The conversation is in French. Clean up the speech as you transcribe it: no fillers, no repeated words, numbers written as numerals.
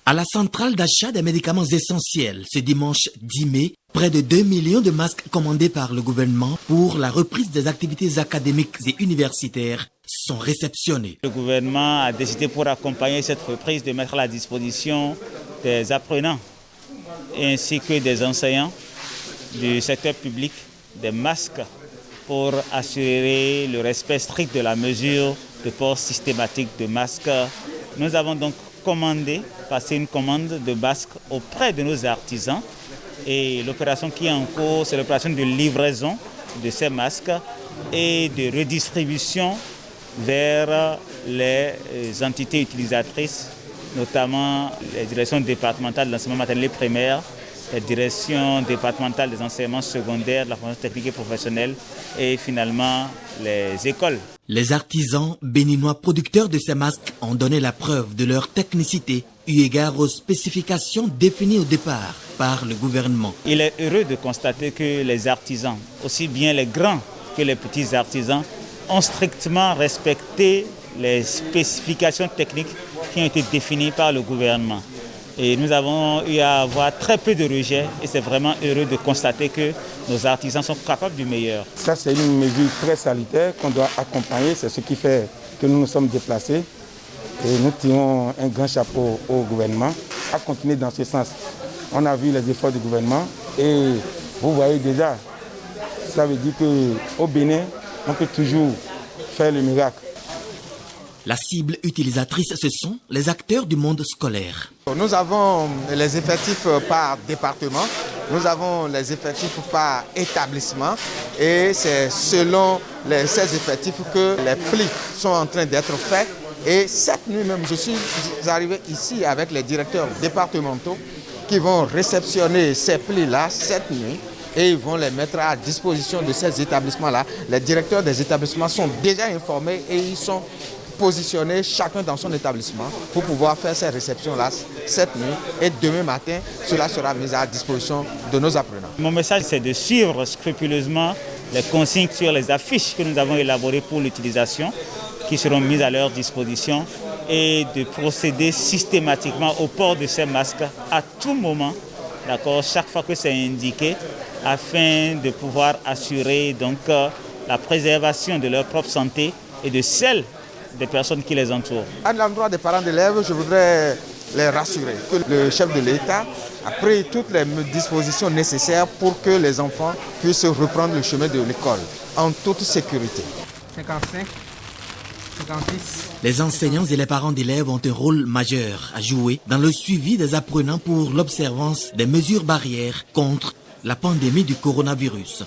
À la centrale d'achat des médicaments essentiels, ce dimanche 10 mai, près de 2 millions de masques commandés par le gouvernement pour la reprise des activités académiques et universitaires sont réceptionnés. Le gouvernement a décidé pour accompagner cette reprise de mettre à la disposition des apprenants ainsi que des enseignants du secteur public des masques pour assurer le respect strict de la mesure de port systématique de masques. Nous avons donc passé une commande de masques auprès de nos artisans et l'opération qui est en cours, c'est l'opération de livraison de ces masques et de redistribution vers les entités utilisatrices, notamment les directions départementales de l'enseignement maternel et primaire, la direction départementale des enseignements secondaires, de la formation technique et professionnelle et finalement les écoles. Les artisans béninois producteurs de ces masques ont donné la preuve de leur technicité eu égard aux spécifications définies au départ par le gouvernement. Il est heureux de constater que les artisans, aussi bien les grands que les petits artisans, ont strictement respecté les spécifications techniques qui ont été définies par le gouvernement. Et nous avons eu à avoir très peu de rejets et c'est vraiment heureux de constater que nos artisans sont capables du meilleur. Ça, c'est une mesure très salutaire qu'on doit accompagner. C'est ce qui fait que nous nous sommes déplacés. Et nous tirons un grand chapeau au gouvernement à continuer dans ce sens. On a vu les efforts du gouvernement et vous voyez déjà, ça veut dire qu'au Bénin, on peut toujours faire le miracle. La cible utilisatrice, ce sont les acteurs du monde scolaire. Nous avons les effectifs par département, nous avons les effectifs par établissement et c'est selon ces effectifs que les plis sont en train d'être faits. Et cette nuit même, je suis arrivé ici avec les directeurs départementaux qui vont réceptionner ces plis-là cette nuit et ils vont les mettre à disposition de ces établissements-là. Les directeurs des établissements sont déjà informés et ils sont positionnés chacun dans son établissement pour pouvoir faire ces réceptions-là cette nuit et demain matin, cela sera mis à disposition de nos apprenants. Mon message, c'est de suivre scrupuleusement les consignes sur les affiches que nous avons élaborées pour l'utilisation, qui seront mises à leur disposition et de procéder systématiquement au port de ces masques à tout moment, d'accord, chaque fois que c'est indiqué, afin de pouvoir assurer donc la préservation de leur propre santé et de celle des personnes qui les entourent. À l'endroit des parents d'élèves, je voudrais les rassurer que le chef de l'État a pris toutes les dispositions nécessaires pour que les enfants puissent reprendre le chemin de l'école en toute sécurité. 55, 56. Les enseignants et les parents d'élèves ont un rôle majeur à jouer dans le suivi des apprenants pour l'observance des mesures barrières contre la pandémie du coronavirus.